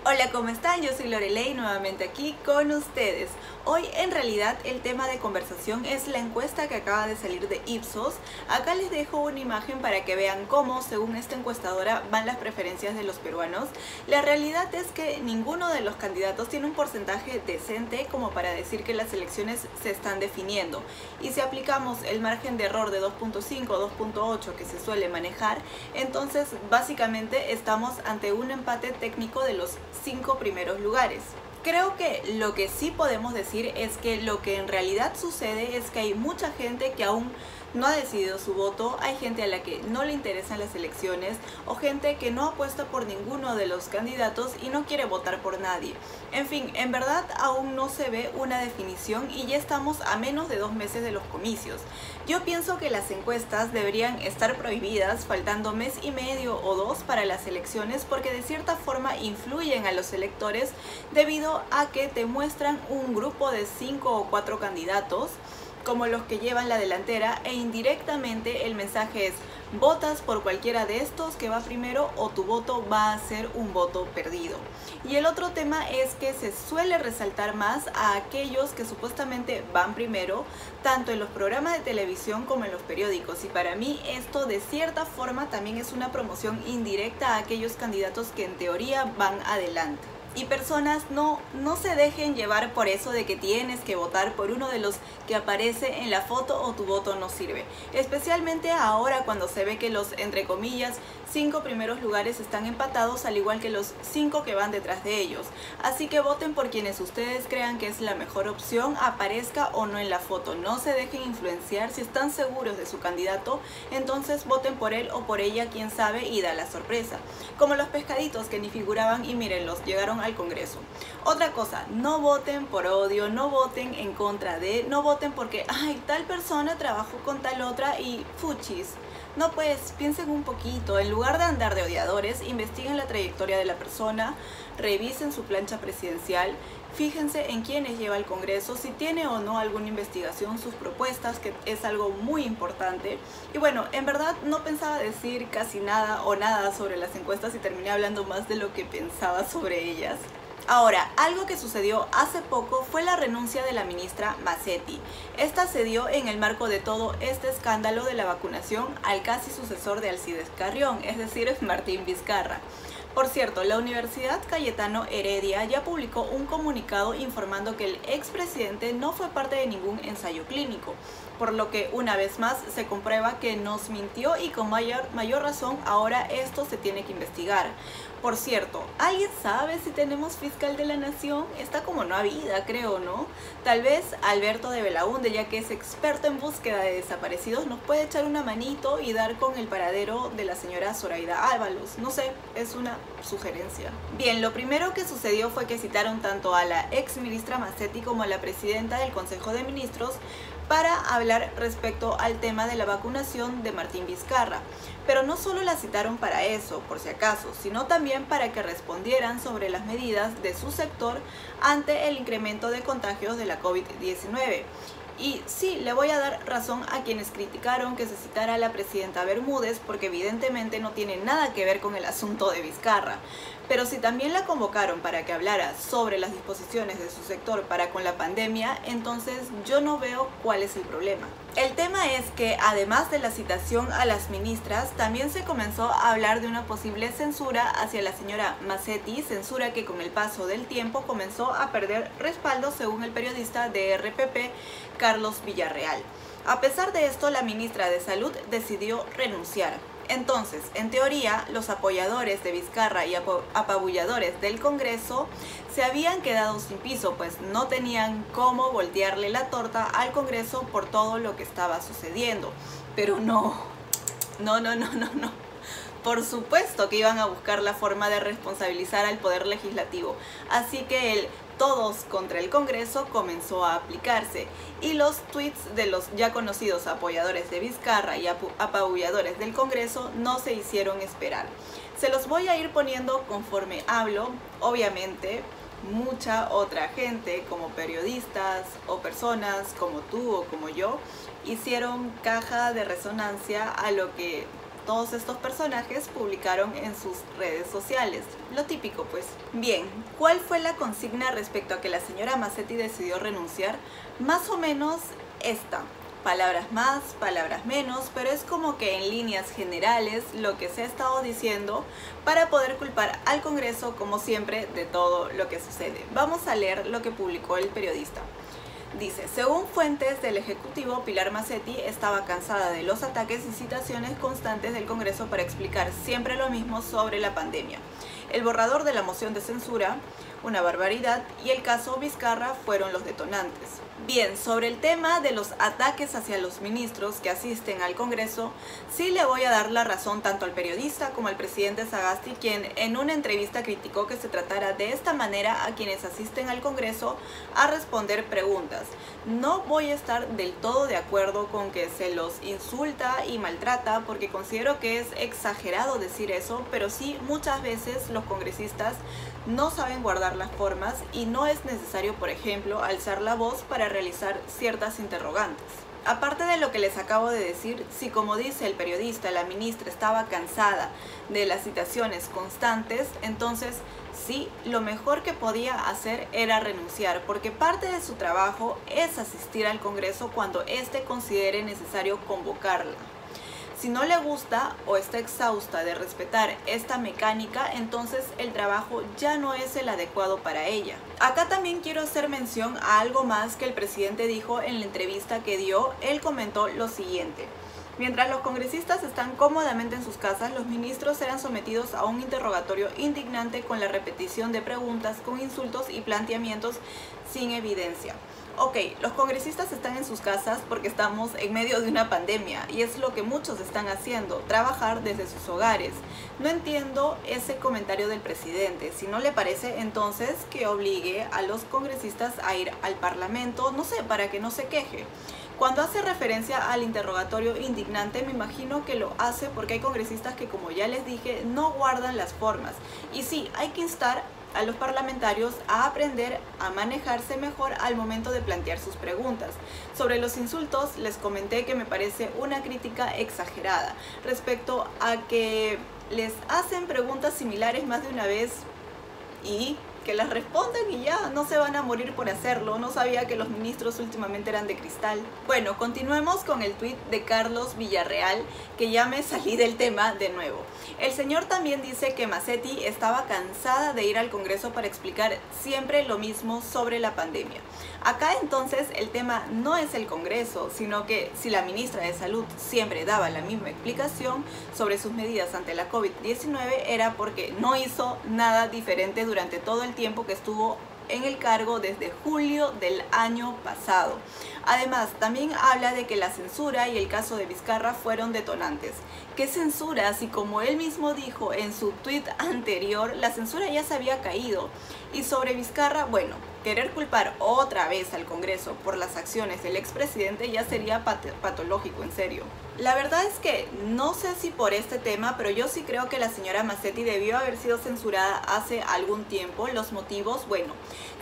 Hola, ¿cómo están? Yo soy Lorelei, nuevamente aquí con ustedes. Hoy en realidad el tema de conversación es la encuesta que acaba de salir de Ipsos. Acá les dejo una imagen para que vean cómo, según esta encuestadora, van las preferencias de los peruanos. La realidad es que ninguno de los candidatos tiene un porcentaje decente como para decir que las elecciones se están definiendo. Y si aplicamos el margen de error de 2.5 o 2.8 que se suele manejar, entonces básicamente estamos ante un empate técnico de los 5 primeros lugares. Creo que lo que sí podemos decir es que lo que en realidad sucede es que hay mucha gente que aún no ha decidido su voto, hay gente a la que no le interesan las elecciones o gente que no apuesta por ninguno de los candidatos y no quiere votar por nadie. En fin, en verdad aún no se ve una definición y ya estamos a menos de 2 meses de los comicios. Yo pienso que las encuestas deberían estar prohibidas faltando mes y medio o 2 para las elecciones porque de cierta forma influyen a los electores debido a que te muestran un grupo de 5 o 4 candidatos como los que llevan la delantera e indirectamente el mensaje es: votas por cualquiera de estos que va primero o tu voto va a ser un voto perdido. Y el otro tema es que se suele resaltar más a aquellos que supuestamente van primero, tanto en los programas de televisión como en los periódicos, y para mí esto de cierta forma también es una promoción indirecta a aquellos candidatos que en teoría van adelante. Y personas, no se dejen llevar por eso de que tienes que votar por uno de los que aparece en la foto o tu voto no sirve. Especialmente ahora cuando se ve que los, entre comillas, 5 primeros lugares están empatados al igual que los 5 que van detrás de ellos. Así que voten por quienes ustedes crean que es la mejor opción, aparezca o no en la foto. No se dejen influenciar, si están seguros de su candidato, entonces voten por él o por ella, quién sabe, y da la sorpresa. Como los pescaditos que ni figuraban y mírenlos, llegaron al Congreso. Otra cosa, no voten por odio, no voten en contra de, no voten porque, ay, tal persona trabajó con tal otra y fuchis. No, pues piensen un poquito, en lugar de andar de odiadores, investiguen la trayectoria de la persona, revisen su plancha presidencial, fíjense en quiénes lleva al Congreso, si tiene o no alguna investigación, sus propuestas, que es algo muy importante. Y bueno, en verdad no pensaba decir casi nada o nada sobre las encuestas y terminé hablando más de lo que pensaba sobre ellas. Ahora, algo que sucedió hace poco fue la renuncia de la ministra Macetti. Esta se dio en el marco de todo este escándalo de la vacunación al casi sucesor de Alcides Carrión, es decir, Martín Vizcarra. Por cierto, la Universidad Cayetano Heredia ya publicó un comunicado informando que el expresidente no fue parte de ningún ensayo clínico, por lo que una vez más se comprueba que nos mintió y con mayor razón ahora esto se tiene que investigar. Por cierto, ¿alguien sabe si tenemos fiscal de la nación? Está como no habida, creo, ¿no? Tal vez Alberto de Belaúnde, ya que es experto en búsqueda de desaparecidos, nos puede echar una manito y dar con el paradero de la señora Zoraida Ábalos. No sé, es una sugerencia. Bien, lo primero que sucedió fue que citaron tanto a la ex ministra Macetti como a la presidenta del Consejo de Ministros para hablar respecto al tema de la vacunación de Martín Vizcarra. Pero no solo la citaron para eso, por si acaso, sino también para que respondieran sobre las medidas de su sector ante el incremento de contagios de la COVID-19. Y sí, le voy a dar razón a quienes criticaron que se citara a la presidenta Bermúdez porque evidentemente no tiene nada que ver con el asunto de Vizcarra. Pero si también la convocaron para que hablara sobre las disposiciones de su sector para con la pandemia, entonces yo no veo cuál es el problema. El tema es que además de la citación a las ministras, también se comenzó a hablar de una posible censura hacia la señora Macetti, censura que con el paso del tiempo comenzó a perder respaldo según el periodista de RPP, Carlos Villarreal. A pesar de esto, la ministra de Salud decidió renunciar. Entonces, en teoría, los apoyadores de Vizcarra y apabulladores del Congreso se habían quedado sin piso, pues no tenían cómo voltearle la torta al Congreso por todo lo que estaba sucediendo. Pero no. Por supuesto que iban a buscar la forma de responsabilizar al Poder Legislativo. Así que el todos contra el Congreso comenzó a aplicarse y los tweets de los ya conocidos apoyadores de Vizcarra y apabulladores del Congreso no se hicieron esperar. Se los voy a ir poniendo conforme hablo. Obviamente mucha otra gente, como periodistas o personas como tú o como yo, hicieron caja de resonancia a lo que todos estos personajes publicaron en sus redes sociales. Lo típico pues. Bien, ¿cuál fue la consigna respecto a que la señora Mazzetti decidió renunciar? Más o menos esta. Palabras más, palabras menos, pero es como que en líneas generales lo que se ha estado diciendo para poder culpar al Congreso, como siempre, de todo lo que sucede. Vamos a leer lo que publicó el periodista. Dice, según fuentes del Ejecutivo, Pilar Mazzetti estaba cansada de los ataques y citaciones constantes del Congreso para explicar siempre lo mismo sobre la pandemia. El borrador de la moción de censura, una barbaridad, y el caso Vizcarra fueron los detonantes. Bien, sobre el tema de los ataques hacia los ministros que asisten al Congreso, sí le voy a dar la razón tanto al periodista como al presidente Sagasti, quien en una entrevista criticó que se tratara de esta manera a quienes asisten al Congreso a responder preguntas. No voy a estar del todo de acuerdo con que se los insulta y maltrata, porque considero que es exagerado decir eso, pero sí muchas veces los congresistas no saben guardar las formas y no es necesario, por ejemplo, alzar la voz para realizar ciertas interrogantes. Aparte de lo que les acabo de decir, si como dice el periodista, la ministra estaba cansada de las citaciones constantes, entonces sí, lo mejor que podía hacer era renunciar, porque parte de su trabajo es asistir al Congreso cuando éste considere necesario convocarla. Si no le gusta o está exhausta de respetar esta mecánica, entonces el trabajo ya no es el adecuado para ella. Acá también quiero hacer mención a algo más que el presidente dijo en la entrevista que dio. Él comentó lo siguiente. Mientras los congresistas están cómodamente en sus casas, los ministros serán sometidos a un interrogatorio indignante con la repetición de preguntas, con insultos y planteamientos sin evidencia. Ok, los congresistas están en sus casas porque estamos en medio de una pandemia y es lo que muchos están haciendo, trabajar desde sus hogares. No entiendo ese comentario del presidente. Si no le parece, entonces que obligue a los congresistas a ir al Parlamento, no sé, para que no se queje. Cuando hace referencia al interrogatorio indignante, me imagino que lo hace porque hay congresistas que, como ya les dije, no guardan las formas. Y sí, hay que instar a los parlamentarios a aprender a manejarse mejor al momento de plantear sus preguntas. Sobre los insultos, les comenté que me parece una crítica exagerada respecto a que les hacen preguntas similares más de una vez y que las respondan y ya, no se van a morir por hacerlo. No sabía que los ministros últimamente eran de cristal. Bueno, continuemos con el tuit de Carlos Villarreal, que ya me salí del tema de nuevo. El señor también dice que Mazzetti estaba cansada de ir al Congreso para explicar siempre lo mismo sobre la pandemia. Acá entonces el tema no es el Congreso, sino que si la ministra de Salud siempre daba la misma explicación sobre sus medidas ante la COVID-19 era porque no hizo nada diferente durante todo el tiempo que estuvo en el cargo desde julio del año pasado. Además, también habla de que la censura y el caso de Vizcarra fueron detonantes. ¿Qué censura? Si como él mismo dijo en su tuit anterior, la censura ya se había caído. Y sobre Vizcarra, bueno, querer culpar otra vez al Congreso por las acciones del expresidente ya sería patológico, en serio. La verdad es que no sé si por este tema, pero yo sí creo que la señora Mazzetti debió haber sido censurada hace algún tiempo. Los motivos, bueno,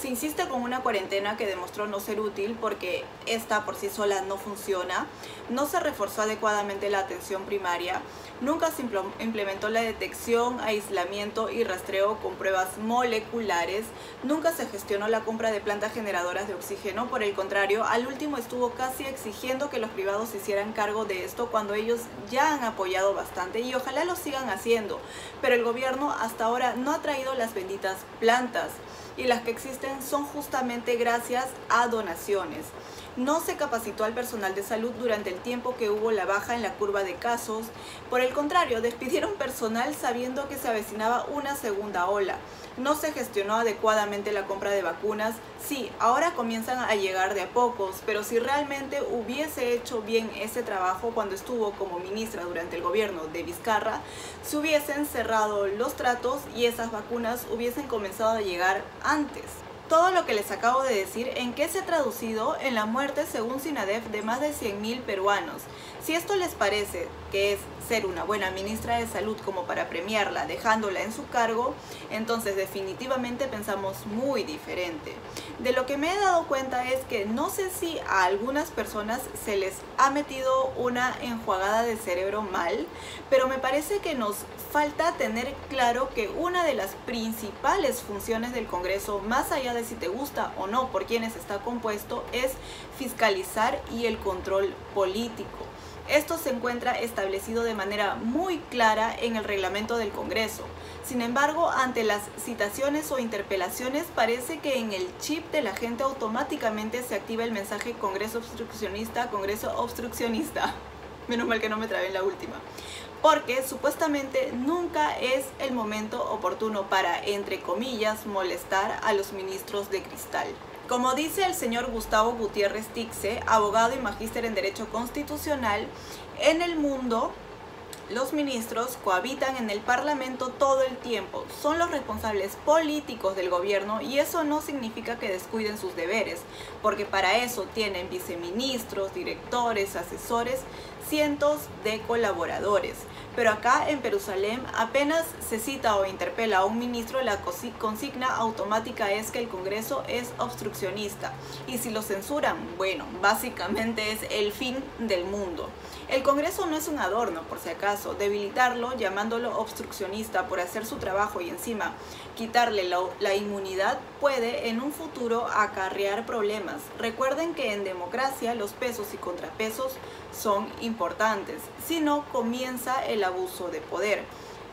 se insiste con una cuarentena que demostró no ser útil porque esta por sí sola no funciona, no se reforzó adecuadamente la atención primaria, nunca se implementó la detección, aislamiento y rastreo con pruebas moleculares, nunca se gestionó la compra de plantas generadoras de oxígeno. Por el contrario, al último estuvo casi exigiendo que los privados se hicieran cargo de esto cuando ellos ya han apoyado bastante y ojalá lo sigan haciendo, pero el gobierno hasta ahora no ha traído las benditas plantas y las que existen son justamente gracias a donaciones. No se capacitó al personal de salud durante el tiempo que hubo la baja en la curva de casos. Por el contrario, despidieron personal sabiendo que se avecinaba una segunda ola. No se gestionó adecuadamente la compra de vacunas. Sí, ahora comienzan a llegar de a pocos, pero si realmente hubiese hecho bien ese trabajo cuando estuvo como ministra durante el gobierno de Vizcarra, se hubiesen cerrado los tratos y esas vacunas hubiesen comenzado a llegar antes. Todo lo que les acabo de decir, ¿en qué se ha traducido? En la muerte, según SINADEF, de más de 100.000 peruanos. Si esto les parece que es ser una buena ministra de Salud como para premiarla dejándola en su cargo, entonces definitivamente pensamos muy diferente. De lo que me he dado cuenta es que no sé si a algunas personas se les ha metido una enjuagada de cerebro mal, pero me parece que nos falta tener claro que una de las principales funciones del Congreso, más allá de si te gusta o no por quienes está compuesto, es fiscalizar y el control político. Esto se encuentra establecido de manera muy clara en el reglamento del Congreso. Sin embargo, ante las citaciones o interpelaciones, parece que en el chip de la gente automáticamente se activa el mensaje Congreso obstruccionista, Congreso obstruccionista. Menos mal que no me trabé en la última. Porque supuestamente nunca es el momento oportuno para, entre comillas, molestar a los ministros de cristal. Como dice el señor Gustavo Gutiérrez Tixe, abogado y magíster en Derecho Constitucional, en el mundo los ministros cohabitan en el Parlamento todo el tiempo, son los responsables políticos del gobierno y eso no significa que descuiden sus deberes, porque para eso tienen viceministros, directores, asesores, cientos de colaboradores. Pero acá en Perusalén apenas se cita o interpela a un ministro, la consigna automática es que el Congreso es obstruccionista. Y si lo censuran, bueno, básicamente es el fin del mundo. El Congreso no es un adorno, por si acaso. Debilitarlo, llamándolo obstruccionista por hacer su trabajo y encima quitarle la inmunidad, puede en un futuro acarrear problemas. Recuerden que en democracia los pesos y contrapesos son importantes, si no comienza el abuso de poder.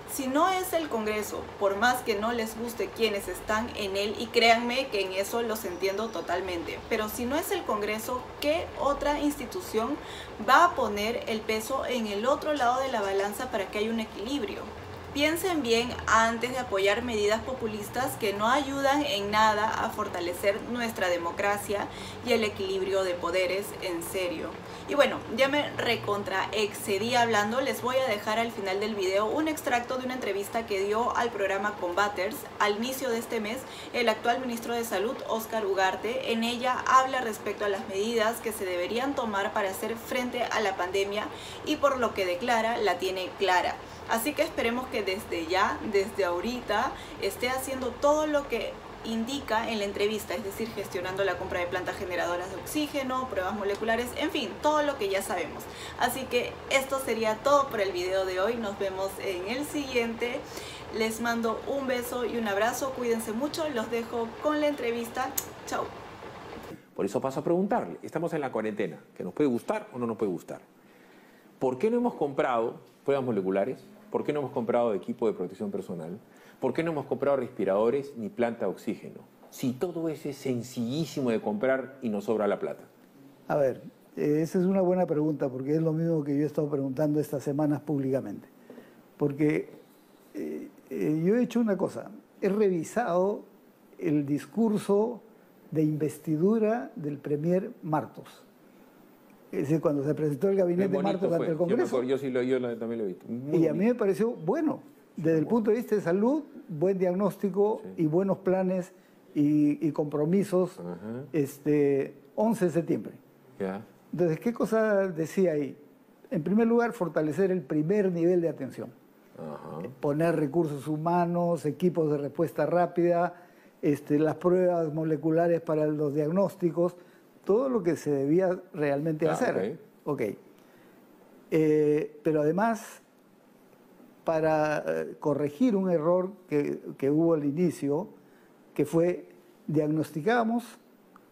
Si no es el Congreso, por más que no les guste quienes están en él, y créanme que en eso los entiendo totalmente, pero si no es el Congreso, ¿qué otra institución va a poner el peso en el otro lado de la balanza para que haya un equilibrio? Piensen bien antes de apoyar medidas populistas que no ayudan en nada a fortalecer nuestra democracia y el equilibrio de poderes en serio. Y bueno, ya me excedí hablando, les voy a dejar al final del video un extracto de una entrevista que dio al programa Combaters al inicio de este mes el actual ministro de Salud, Óscar Ugarte. En ella habla respecto a las medidas que se deberían tomar para hacer frente a la pandemia y por lo que declara, la tiene clara. Así que esperemos que desde ya, desde ahorita, esté haciendo todo lo que indica en la entrevista, es decir, gestionando la compra de plantas generadoras de oxígeno, pruebas moleculares, en fin, todo lo que ya sabemos. Así que esto sería todo por el video de hoy. Nos vemos en el siguiente. Les mando un beso y un abrazo. Cuídense mucho. Los dejo con la entrevista. Chao. Por eso paso a preguntarle. Estamos en la cuarentena, que nos puede gustar o no nos puede gustar. ¿Por qué no hemos comprado pruebas moleculares? ¿Por qué no hemos comprado equipo de protección personal? ¿Por qué no hemos comprado respiradores ni planta de oxígeno? Si todo eso es sencillísimo de comprar y nos sobra la plata. A ver, esa es una buena pregunta porque es lo mismo que yo he estado preguntando estas semanas públicamente. Porque yo he hecho una cosa, he revisado el discurso de investidura del premier Martos. Es decir, cuando se presentó el gabinete Martos ante el Congreso. Yo también lo he visto. Y a mí me pareció bueno, desde el punto de vista de salud, buen diagnóstico y buenos planes y compromisos. 11 de septiembre. Entonces, ¿qué cosa decía ahí? En primer lugar, fortalecer el primer nivel de atención. Poner recursos humanos, equipos de respuesta rápida, las pruebas moleculares para los diagnósticos, todo lo que se debía realmente hacer. Pero además, para corregir un error que hubo al inicio, que fue diagnosticábamos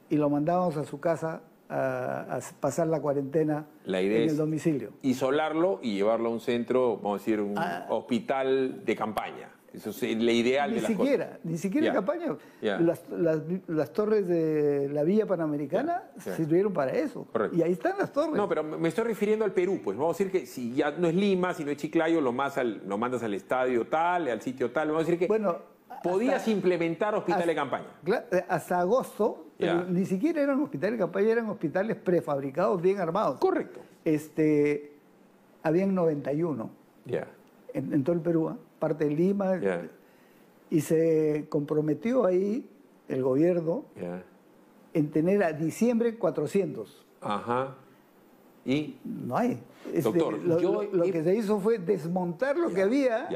y lo mandábamos a su casa a pasar la cuarentena en el domicilio. Isolarlo y llevarlo a un centro, vamos a decir, un hospital de campaña. Eso es la ideal de las cosas. Ni siquiera campaña. Las torres de la Villa Panamericana sirvieron para eso. Correcto. Y ahí están las torres. No, pero me estoy refiriendo al Perú, pues. Vamos a decir que si ya no es Lima, si no es Chiclayo, lo mandas al estadio tal, al sitio tal. Vamos a decir que podías implementar hospital de campaña. Hasta agosto, pero ni siquiera eran hospitales de campaña, eran hospitales prefabricados, bien armados. Correcto. Habían 91 en todo el Perú, parte de Lima, y se comprometió ahí el gobierno en tener a diciembre 400. ¿Y? No hay. Doctor, lo que se hizo fue desmontar lo que había